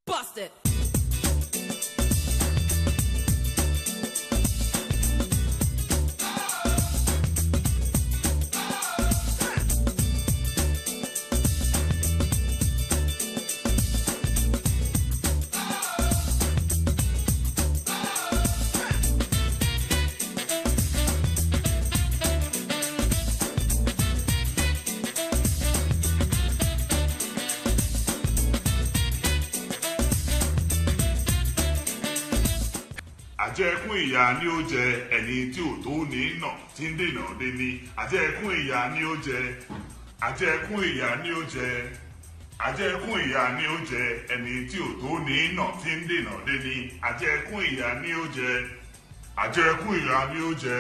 Bust it. Àjẹkún ìyà ni ó jẹ ẹni tí ò tó ní nà tí ń dènà dé ní. Àjẹkún ìyà ni ó jẹ. Àjẹkún ìyà ni ó jẹ. Àjẹkún ìyà ni ó jẹ ẹni tí ò tó ní nà tí ń dènà dé ní. Àjẹkún ìyà ni ó jẹ. Àjẹkún ìyà ni ó jẹ.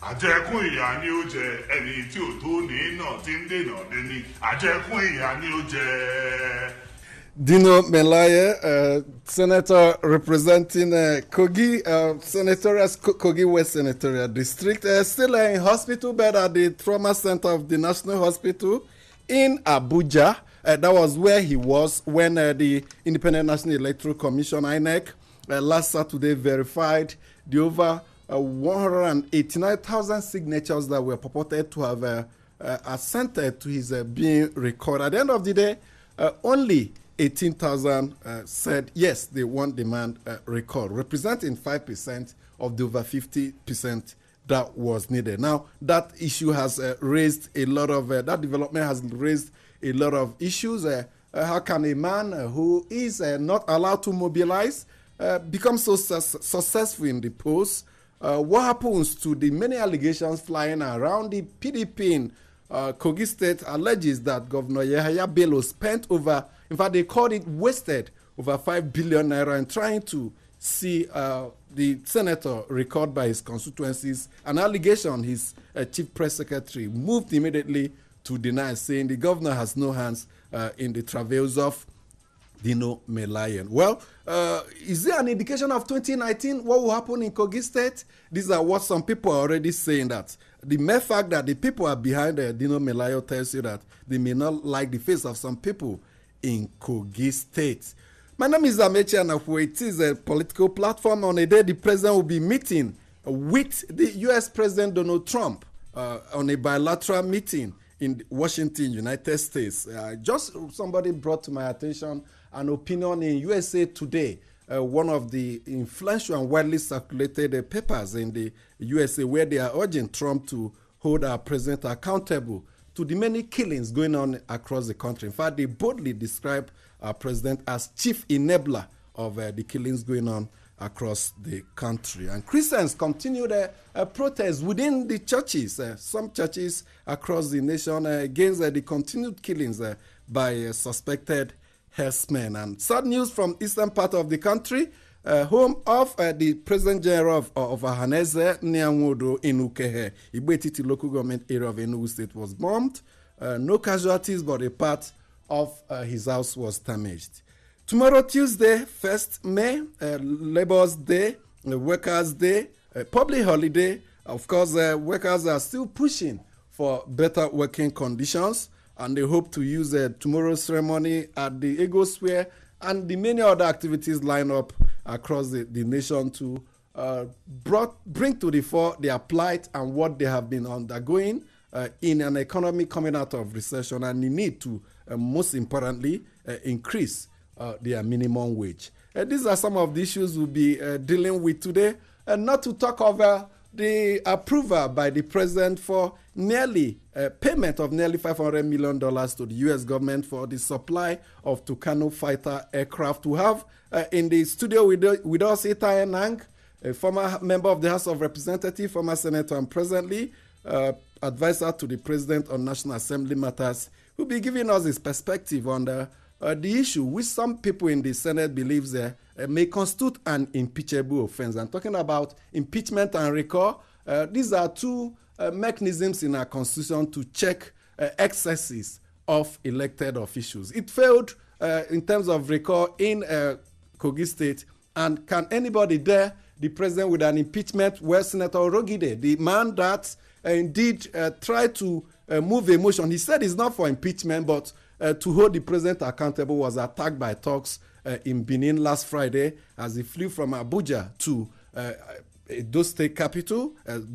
Àjẹkún ìyà ni ó jẹ ẹni tí ò tó ní nà tí ń dènà dé ní. Àjẹkún ìyà ni ó jẹ. Dino Melaye, Senator representing Kogi, Senatorial Kogi West Senatorial District, still in hospital bed at the Trauma Center of the National Hospital in Abuja. That was where he was when the Independent National Electoral Commission, INEC, last Saturday verified the over 189,000 signatures that were purported to have assented to his being recorded. At the end of the day, only 18,000 said yes, they want the man recalled, representing 5% of the over 50% that was needed. Now, that issue has raised a lot of, that development has raised a lot of issues. How can a man who is not allowed to mobilize become so successful in the polls? What happens to the many allegations flying around? The PDP in Kogi State alleges that Governor Yahaya Bello spent over, in fact, they called it wasted, over 5 billion naira in trying to see the senator recalled by his constituencies. An allegation his chief press secretary moved immediately to deny, saying the governor has no hands in the travails of Dino Melaye. Well, is there an indication of 2019 what will happen in Kogi State? These are what some people are already saying, that the mere fact that the people are behind Dino Melaye tells you that they may not like the face of some people in Kogi State. My name is Amechi Anafue. It is a political platform. On a day, the president will be meeting with the U.S. President Donald Trump on a bilateral meeting in Washington, United States. Just somebody brought to my attention an opinion in USA Today, one of the influential and widely circulated papers in the USA, where they are urging Trump to hold our president accountable to the many killings going on across the country. In fact, they boldly describe our president as chief enabler of the killings going on across the country. And Christians continue their protests within the churches, some churches across the nation, against the continued killings by suspected herdsmen. And sad news from eastern part of the country, home of the President General of Ohaneze, Nyanwodo Enukehe, Igbetiti local government area of Enugu State, was bombed. No casualties, but a part of his house was damaged. Tomorrow, Tuesday, 1st May, Labour's Day, Workers' Day, public holiday. Of course, workers are still pushing for better working conditions, and they hope to use tomorrow's ceremony at the Ego Square and the many other activities lined up across the nation to bring to the fore their plight and what they have been undergoing in an economy coming out of recession, and the need to, most importantly, increase their minimum wage. These are some of the issues we'll be dealing with today, and not to talk of the approval by the president for payment of nearly $500 million to the U.S. government for the supply of Tucano fighter aircraft. We have in the studio with us Itai Nang, a former member of the House of Representatives, former senator, and presently advisor to the president on National Assembly matters, who will be giving us his perspective on the issue which some people in the Senate believes may constitute an impeachable offense. I'm talking about impeachment and recall. These are two mechanisms in our constitution to check excesses of elected officials. It failed in terms of recall in Kogi State. And can anybody dare the president with an impeachment where Senator Orogide, the man that indeed tried to move a motion, he said it's not for impeachment, but to hold the president accountable, was attacked by thugs in Benin last Friday as he flew from Abuja to Edo State capital.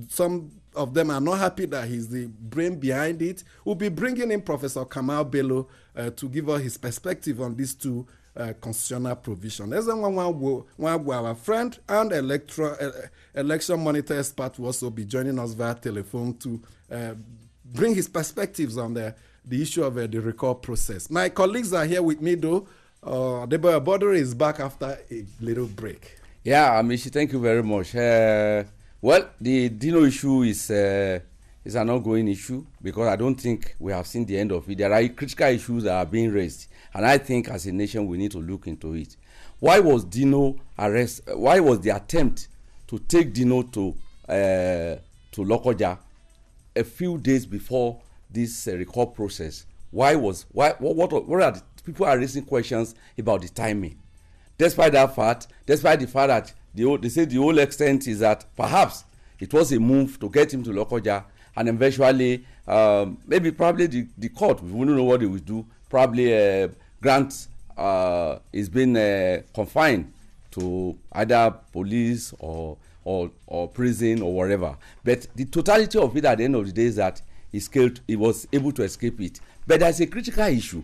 Some of them are not happy that he's the brain behind it. We'll be bringing in Professor Kamal Bello to give us his perspective on these two constitutional provisions. There's our friend and election monitor expert will also be joining us via telephone to bring his perspectives on the issue of the recall process. My colleagues are here with me, though. Deboya Bodori is back after a little break. Yeah, Amishi, thank you very much. Well, the Dino issue is an ongoing issue because I don't think we have seen the end of it. There are critical issues that are being raised, and I think as a nation we need to look into it. Why was Dino arrested? Why was the attempt to take Dino to Lokoja a few days before this recall process? What are the people are raising questions about the timing? Despite the fact that they say the whole extent is that perhaps it was a move to get him to Lokoja, and eventually probably the court, we don't know what they will do, probably Grant is being confined to either police or prison or whatever. But the totality of it at the end of the day is that he was able to escape it. But there's a critical issue.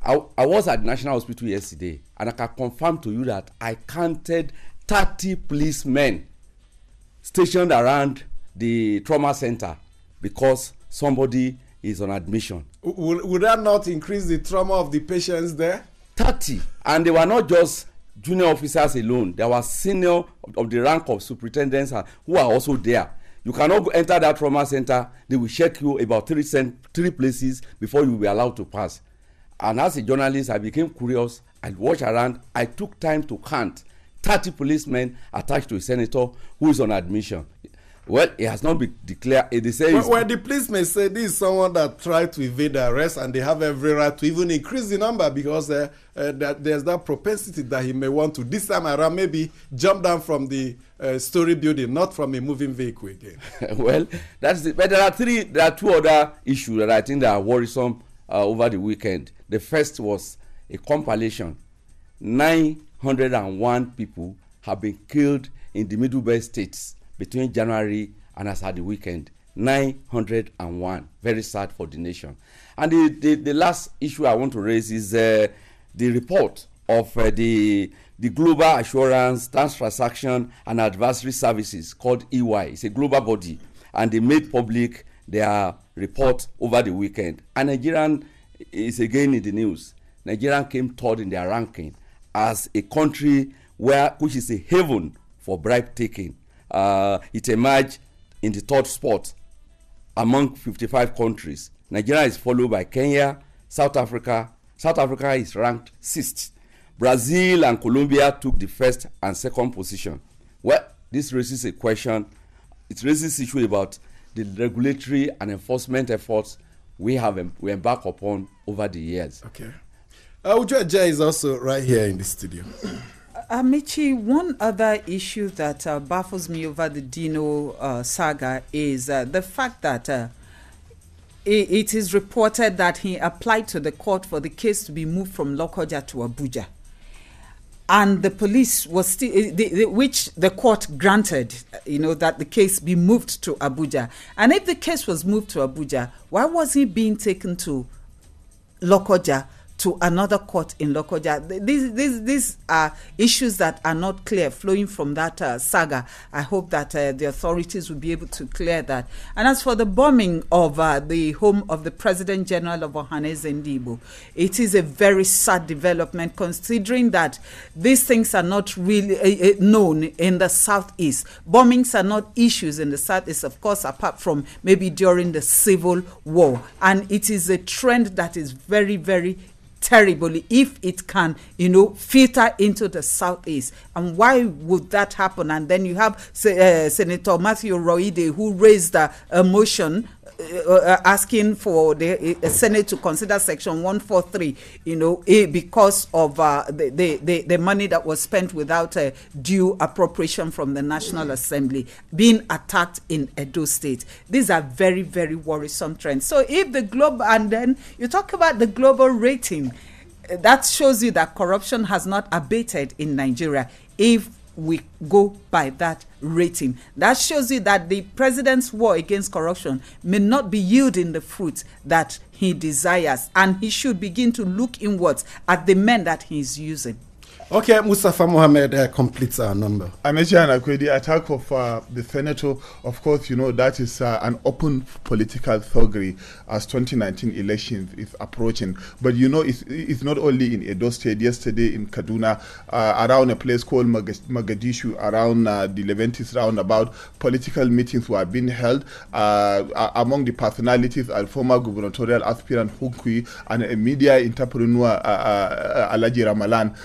I was at the National Hospital yesterday, and I can confirm to you that I counted 30 policemen stationed around the trauma center because somebody is on admission. Would that not increase the trauma of the patients there? 30. And they were not just junior officers alone. There were senior of the rank of superintendents who are also there. You cannot go enter that trauma center. They will check you about three places before you will be allowed to pass. And as a journalist, I became curious. I watched around. I took time to count 30 policemen attached to a senator who is on admission. Well, it has not been declared. They say when the policemen say this is someone that tried to evade arrest, and they have every right to even increase the number because there's that propensity that he may want to this time around maybe jump down from the story building, not from a moving vehicle again. Well, that's it. But there are two other issues that I think that are worrisome over the weekend. The first was a compilation. 901 people have been killed in the Middle Belt states between January and as at the weekend. 901. Very sad for the nation. And the last issue I want to raise is the report of the Global Assurance, Transaction and Advisory Services called EY. It's a global body, and they made public their report over the weekend. And Nigerian is again in the news. Nigeria came third in their ranking as a country which is a haven for bribe taking. It emerged in the third spot among 55 countries. Nigeria is followed by Kenya, South Africa. South Africa is ranked 6th. Brazil and Colombia took the first and second position. Well, this raises a question. It raises issue about the regulatory and enforcement efforts we embark upon over the years. Okay. Uju Eje is also right here in the studio. Amici, one other issue that baffles me over the Dino saga is the fact that it is reported that he applied to the court for the case to be moved from Lokoja to Abuja. And the police was still, which the court granted, that the case be moved to Abuja. And if the case was moved to Abuja, why was he being taken to Lokoja, to another court in Lokoja? These are issues that are not clear flowing from that saga. I hope that the authorities will be able to clear that. And as for the bombing of the home of the President General of Ohanaeze Ndigbo, it is a very sad development considering that these things are not really known in the Southeast. Bombings are not issues in the Southeast, of course, apart from maybe during the Civil War. And it is a trend that is very, very terribly if it can, filter into the Southeast. And why would that happen? And then you have Senator Matthew Roide, who raised a motion asking for the Senate to consider Section 143, because of the money that was spent without a due appropriation from the National Assembly being attacked in Edo State. These are very, very worrisome trends. So if the global, and then you talk about the global rating, that shows you that corruption has not abated in Nigeria if we go by that rating. That shows you that the president's war against corruption may not be yielding the fruit that he desires, and he should begin to look inwards at the men that he is using. Okay, Mustafa Mohammed completes our number. Amechi and Akwe, the attack of the senator, of course, you know, that is an open political thuggery as 2019 elections is approaching. But, you know, it's not only in Edo State. Yesterday in Kaduna, around a place called Mogadishu, around the Leventis roundabout, political meetings were being held among the personalities are former gubernatorial aspirant Hukui and a media entrepreneur Alaji Ramalan.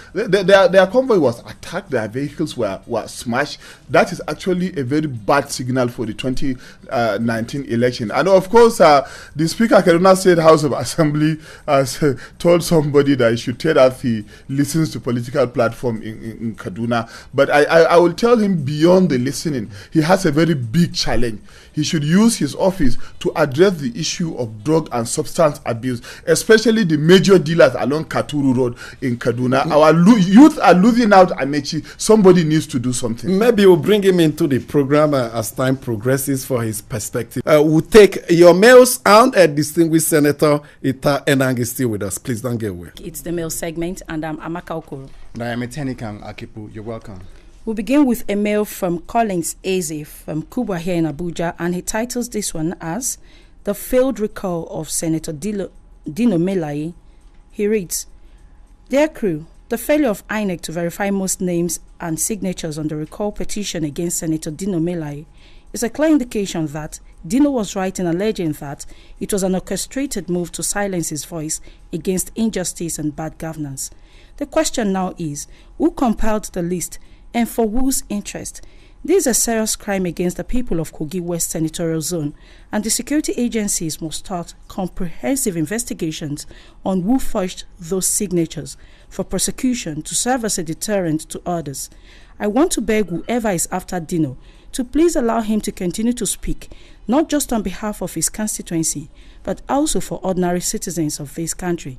Their convoy was attacked, their vehicles were smashed. That is actually a very bad signal for the 2019 election. And of course, the Speaker of Kaduna State House of Assembly has told somebody that he should tell us he listens to political platform in Kaduna. But I will tell him beyond the listening, he has a very big challenge. He should use his office to address the issue of drug and substance abuse, especially the major dealers along Katuru Road in Kaduna. Our youth are losing out, Amechi. Somebody needs to do something. Maybe we'll bring him into the program as time progresses for his perspective. We'll take your mails, and distinguished Senator Ita Enang is still with us. Please don't get away. It's the mail segment, and I'm Amaka Okoro. I am Etenikang Akipu. You're welcome. We'll begin with a mail from Collins Eze from Kubwa here in Abuja, and he titles this one as The Failed Recall of Senator Dino Melaye. He reads, Dear crew, the failure of INEC to verify most names and signatures on the recall petition against Senator Dino Melaye is a clear indication that Dino was right in alleging that it was an orchestrated move to silence his voice against injustice and bad governance. The question now is, who compiled the list and for whose interest? This is a serious crime against the people of Kogi West Senatorial Zone, and the security agencies must start comprehensive investigations on who forged those signatures for prosecution to serve as a deterrent to others. I want to beg whoever is after Dino to please allow him to continue to speak, not just on behalf of his constituency, but also for ordinary citizens of this country.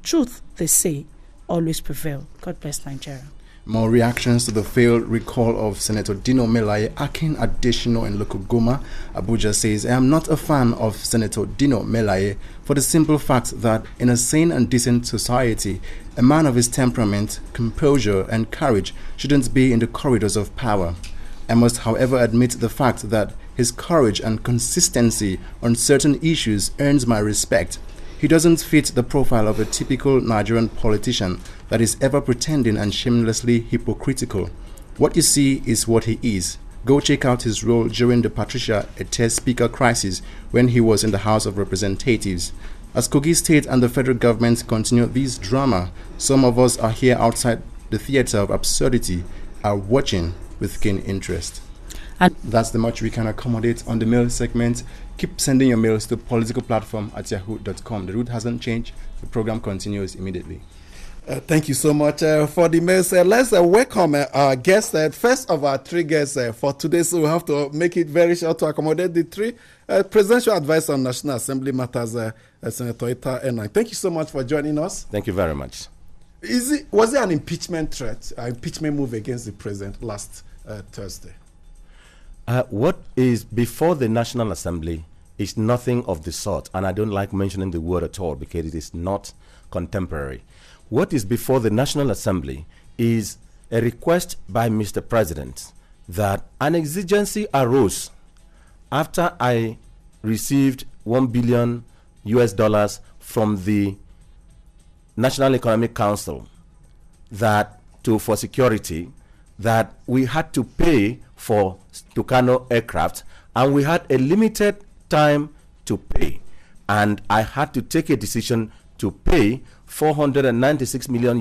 Truth, they say, always prevail. God bless Nigeria. More reactions to the failed recall of Senator Dino Melaye. Akin Additional in Lokogoma, Abuja says, I am not a fan of Senator Dino Melaye for the simple fact that in a sane and decent society, a man of his temperament, composure and courage shouldn't be in the corridors of power. I must, however, admit the fact that his courage and consistency on certain issues earns my respect. He doesn't fit the profile of a typical Nigerian politician that is ever pretending and shamelessly hypocritical. What you see is what he is. Go check out his role during the Patricia Ete Speaker crisis when he was in the House of Representatives. As Kogi State and the federal government continue this drama, some of us are here outside the theater of absurdity, are watching with keen interest. And that's the much we can accommodate on the mail segment. Keep sending your mails to politicalplatform@yahoo.com. The route hasn't changed. The program continues immediately. Thank you so much for the mails. Let's welcome our guests. First of our three guests for today, so we have to make it very short to accommodate the three. Presidential Advisor on National Assembly Matters, Senator Ita Enang. Thank you so much for joining us. Thank you very much. Was there an impeachment threat, an impeachment move against the president last Thursday? What is before the National Assembly is nothing of the sort, and I don't like mentioning the word at all because it is not contemporary. What is before the National Assembly is a request by Mr. President that an exigency arose after I received $1 billion from the National Economic Council for security, that we had to pay for Tucano aircraft, and we had a limited time to pay, and I had to take a decision to pay $496 million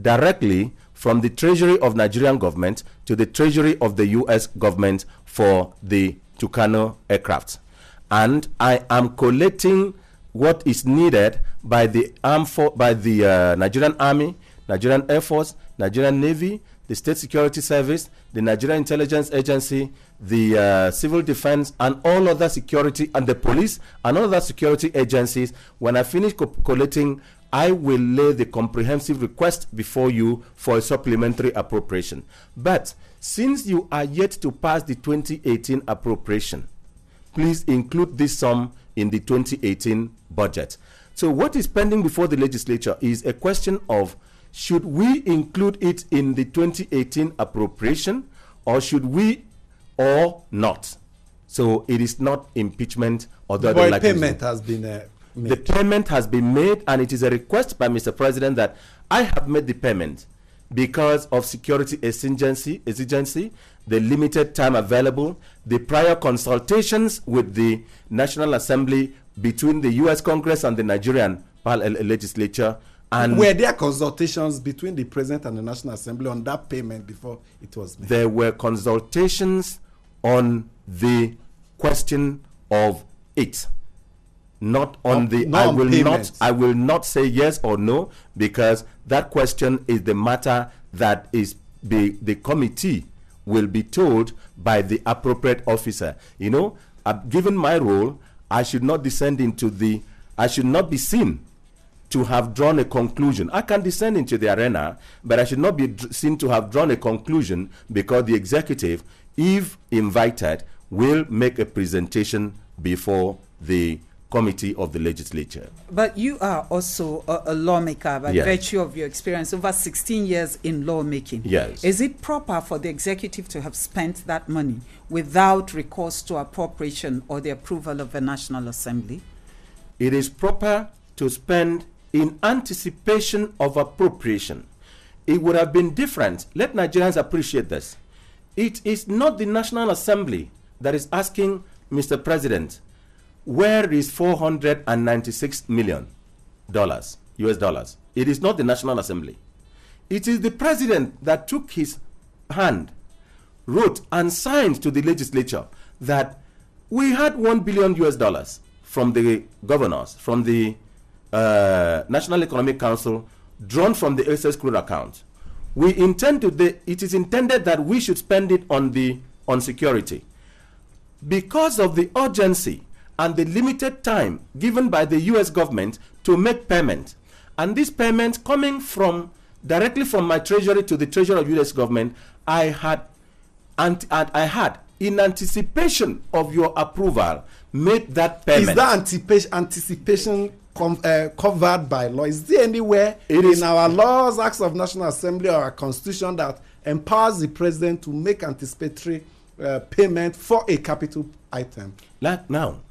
directly from the treasury of Nigerian government to the treasury of the U.S. government for the Tucano aircraft. And I am collating what is needed by the Nigerian Army, Nigerian Air Force, Nigerian Navy, the State Security Service, the Nigerian Intelligence Agency, the Civil Defense, and all other security, and the police, and all other security agencies. When I finish collating, I will lay the comprehensive request before you for a supplementary appropriation. But since you are yet to pass the 2018 appropriation, please include this sum in the 2018 budget. So what is pending before the legislature is a question of, should we include it in the 2018 appropriation, or should we, or not? So it is not impeachment or the other. But payment has been made. The payment has been made, and it is a request by Mr. President that I have made the payment because of security exigency, the limited time available, the prior consultations with the National Assembly between the U.S. Congress and the Nigerian legislature. And were there consultations between the President and the National Assembly on that payment before it was made? There were consultations on the question of it. Not on the I will not say yes or no, because that question is the matter that is the committee will be told by the appropriate officer. You know, given my role, I should not descend into I should not be seen to have drawn a conclusion. I can descend into the arena, but I should not be seen to have drawn a conclusion, because the executive, if invited, will make a presentation before the committee of the legislature. But you are also a lawmaker by virtue of your experience over 16 years in lawmaking. Yes. Is it proper for the executive to have spent that money without recourse to appropriation or the approval of the National Assembly? It is proper to spend in anticipation of appropriation. It would have been different. Let Nigerians appreciate this. It is not the National Assembly that is asking Mr. President, where is $496 million US dollars? It is not the National Assembly. It is the President that took his hand, wrote and signed to the legislature that we had $1 billion US dollars from the governors, from the National Economic Council, drawn from the excess crude account. It is intended that we should spend it on security. Because of the urgency and the limited time given by the U.S. government to make payment, and this payment coming directly from my treasury to the treasury of U.S. government, I had, in anticipation of your approval, made that payment. Is that anticipation covered by law? Is there anywhere in our laws, acts of National Assembly, or our Constitution that empowers the President to make anticipatory payment for a capital item? Now,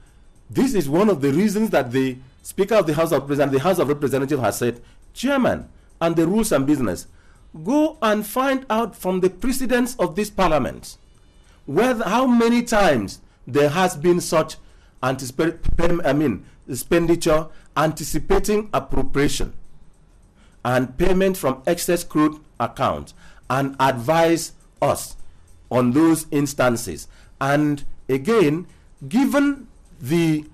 this is one of the reasons that the Speaker of the House of Representatives, the House of Representatives, has said, Chairman, and the Rules and Business, go and find out from the precedents of this Parliament how many times there has been such expenditure anticipating appropriation and payment from excess crude account, and advise us on those instances. And again, given the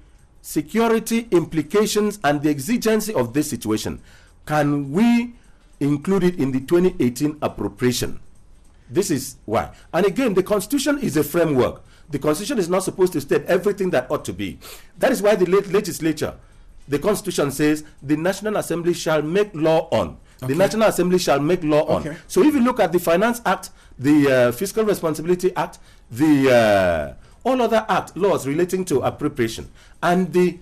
security implications and the exigency of this situation, can we include it in the 2018 appropriation? This is why. And again, the Constitution is a framework. The Constitution is not supposed to state everything that ought to be. That is why the legislature, the Constitution says, the National Assembly shall make law on. Okay. The National Assembly shall make law on. So if you look at the Finance Act, the Fiscal Responsibility Act, the all other laws relating to appropriation, and the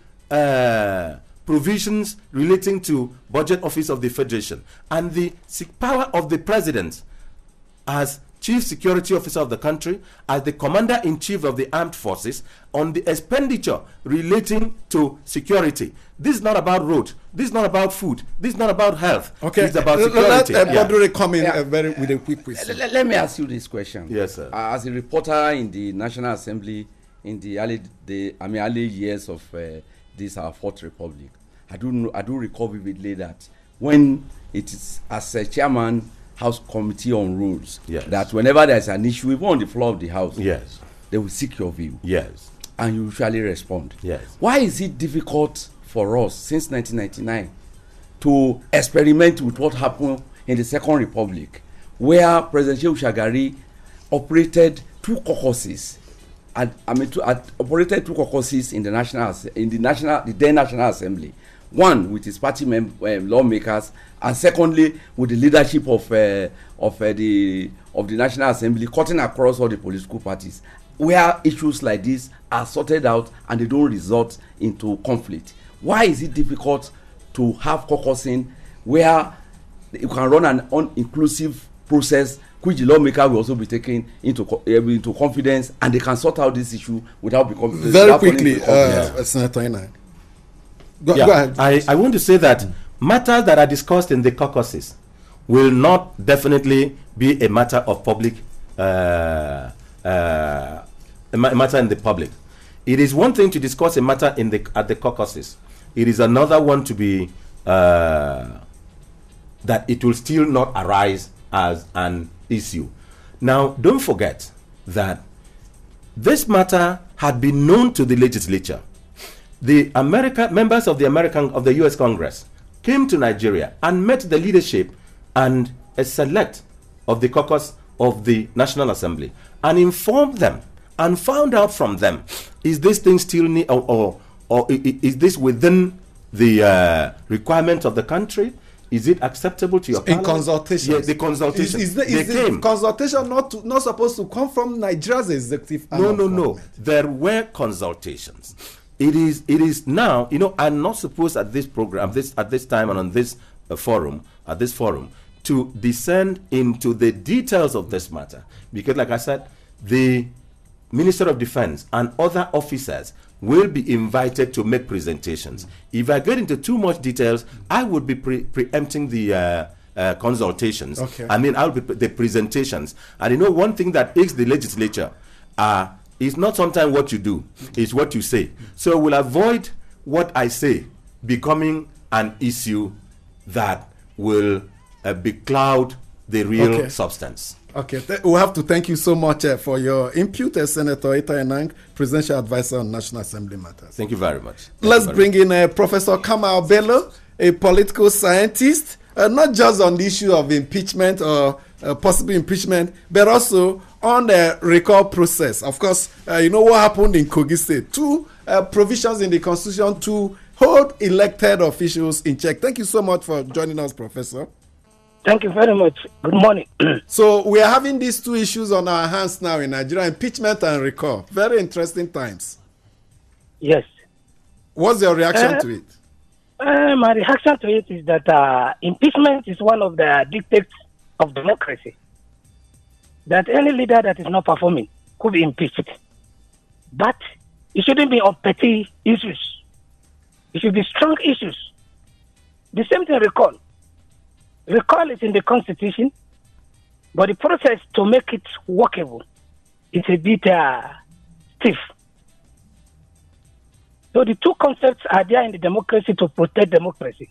provisions relating to Budget Office of the Federation, and the power of the President as Chief Security Officer of the country, as the Commander-in-Chief of the Armed Forces, on the expenditure relating to security. This is not about road. This is not about food. This is not about health. Okay. It's about security. Let come in with a quick question. Let me ask you this question. Yes, sir. As a reporter in the National Assembly in the early years of this our Fourth Republic, I do recall vividly that when it is as a chairman House Committee on Rules, yes, that whenever there's an issue, even on the floor of the House, yes, they will seek your view, yes, and you usually respond. Yes. Why is it difficult for us since 1999 to experiment with what happened in the Second Republic, where President Shehu Shagari operated two caucuses, operated two caucuses in the then National Assembly. One with his party lawmakers, and secondly with the leadership of the National Assembly, cutting across all the political parties, where issues like this are sorted out and they don't result into conflict. Why is it difficult to have caucusing where you can run an uninclusive process, which the lawmaker will also be taken into confidence, and they can sort out this issue without becoming very quickly, Senator Inang. Go ahead. I want to say that matters that are discussed in the caucuses will not definitely be a matter of public, a matter in the public. It is one thing to discuss a matter at the caucuses. It is another one to be that it will still not arise as an issue. Now, don't forget that this matter had been known to the legislature. The members of the U.S. Congress came to Nigeria and met the leadership and a select of the caucus of the National Assembly and informed them and found out from them, is this thing still need, or is this within the requirements of the country? Is it acceptable to your in consultation? Yes, the consultation. Is the consultation not supposed to come from Nigeria's executive? No. There were consultations. It is now, I'm not supposed at this program, at this time and on this forum, to descend into the details of this matter. Because like I said, the Minister of Defense and other officers will be invited to make presentations. If I get into too much details, I would be preempting the consultations. Okay. I'll be the presentations. And one thing that aches the legislature is not sometimes what you do, it's what you say. So we'll avoid what I say becoming an issue that will becloud the real substance. Okay, we have to thank you so much for your input, Senator Itai Enang, Presidential Advisor on National Assembly Matters. Thank you very much. Let's bring in Professor Kamal Bello, a political scientist, not just on the issue of impeachment or possible impeachment, but also on the recall process. Of course, you know what happened in Kogi State. Two provisions in the Constitution to hold elected officials in check. Thank you so much for joining us, Professor. Thank you very much. Good morning. So we are having these two issues on our hands now in Nigeria, impeachment and recall. Very interesting times. Yes. What's your reaction to it? My reaction to it is that impeachment is one of the dictates of democracy. That any leader that is not performing could be impeached. But it shouldn't be on petty issues. It should be strong issues. The same thing recall. Recall is in the Constitution, but the process to make it workable is a bit stiff. So the two concepts are there in the democracy to protect democracy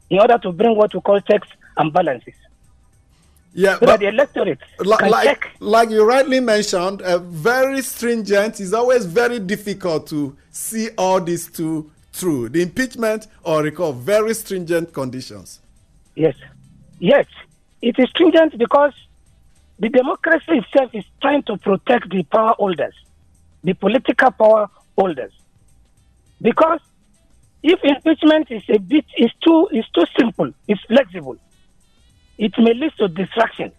in order to bring what we call checks and balances. Yeah, so that the electorate can check. Like you rightly mentioned, very stringent. It's always very difficult to see all these two through. The impeachment or recall, very stringent conditions. Yes. Yes, it is stringent because the democracy itself is trying to protect the power holders, the political power holders. Because if impeachment is too simple, it's flexible, it may lead to distraction,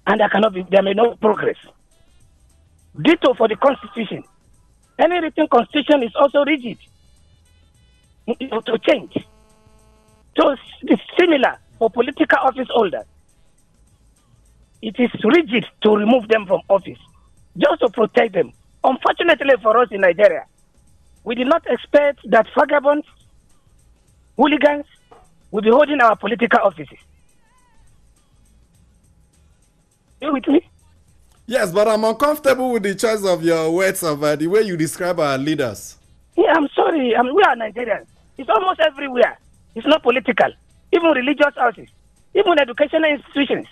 and there may not be progress. Ditto for the Constitution. Any written Constitution is also rigid to change. So it's similar for political office holders. It is rigid to remove them from office, just to protect them. Unfortunately for us in Nigeria, we did not expect that vagabonds, hooligans, will be holding our political offices. You with me? Yes, but I'm uncomfortable with the choice of your words of the way you describe our leaders. Yeah, I'm sorry. We are Nigerians. It's almost everywhere. It's not political. Even religious houses, even educational institutions.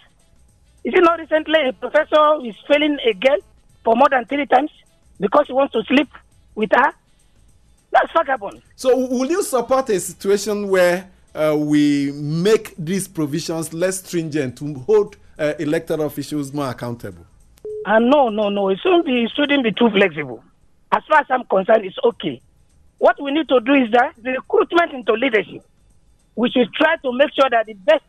Is it not recently a professor is failing a girl for more than 3 times because he wants to sleep with her? That's vagabond. So will you support a situation where we make these provisions less stringent to hold elected officials more accountable? No. It shouldn't be too flexible. As far as I'm concerned, it's okay. What we need to do is that the recruitment into leadership, we should try to make sure that the best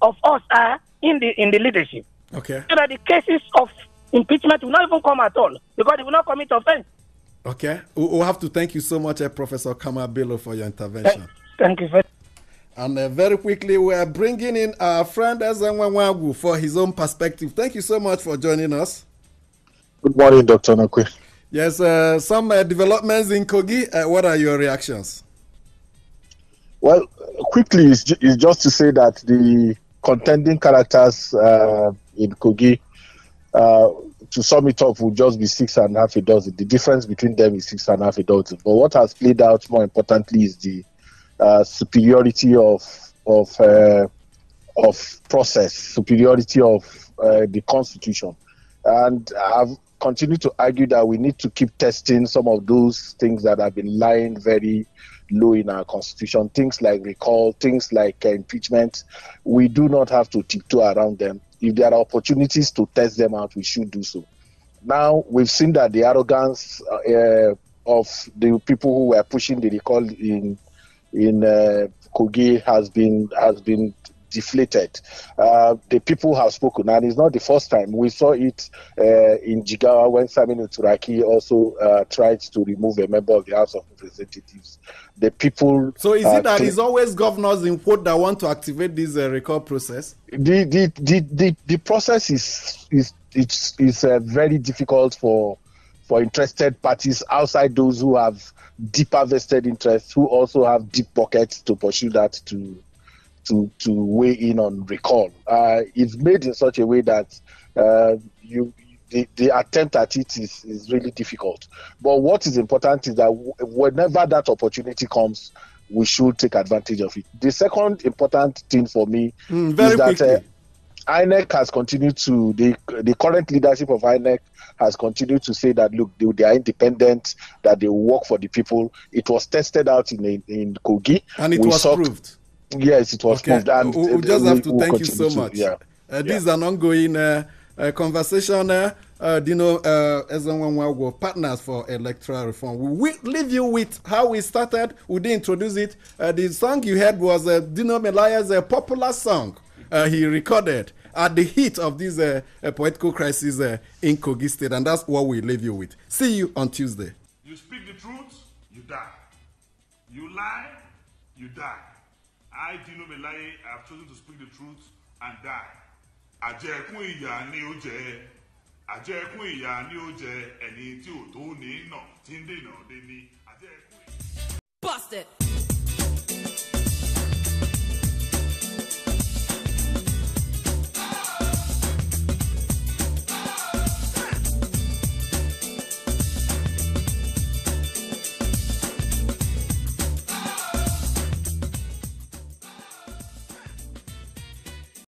of us are in the leadership. Okay. So that the cases of impeachment will not even come at all, because they will not commit offense. Okay. We'll have to thank you so much, Professor Kama Bello, for your intervention. Thank you very much. And very quickly, we are bringing in our friend Ezenwa Nwagu for his own perspective. Thank you so much for joining us. Good morning, Dr. Nakwe. Yes, some developments in Kogi. What are your reactions? Well, quickly, it's just to say that the contending characters in Kogi, to sum it up, will just be 6.5 dozen. The difference between them is 6.5 dozen. But what has played out more importantly is the superiority of process, superiority of the Constitution. And I've continued to argue that we need to keep testing some of those things that have been lying very low in our Constitution, things like recall, things like impeachment. We do not have to tiptoe around them. If there are opportunities to test them out, we should do so. Now, we've seen that the arrogance of the people who were pushing the recall in Kogi has been deflated. The people have spoken, and it's not the first time. We saw it in Jigawa when Saminu Turaki also tried to remove a member of the House of Representatives. The people. So is it that it's always governors in quote that want to activate this recall process? The process is very difficult for interested parties outside those who have deeper vested interests, who also have deep pockets to pursue that to weigh in on recall. It's made in such a way that the attempt at it is really difficult. But what is important is that whenever that opportunity comes, we should take advantage of it. The second important thing for me is that INEC has continued to, the current leadership of INEC has continued to say that, look, they are independent, that they work for the people. It was tested out in Kogi. And it was proved. Yes, it was proved. And we just have to thank you so much. This is an ongoing conversation. Dino Ezenwa Partners for Electoral Reform. We leave you with how we started. We did introduce it. The song you heard was Dino Melaye's popular song he recorded at the heat of this political crisis in Kogi State. And that's what we leave you with. See you on Tuesday. You speak the truth, you die. You lie, you die. I, Dino Melaye, have chosen to speak the truth and die. Àjẹkún ìyà ni ó jẹ. Àjẹkún ìyà ni ó jẹ. Ẹni tí ò tó ní nà tí ń dènà dé ní. Àjẹkún ìyà. Busted.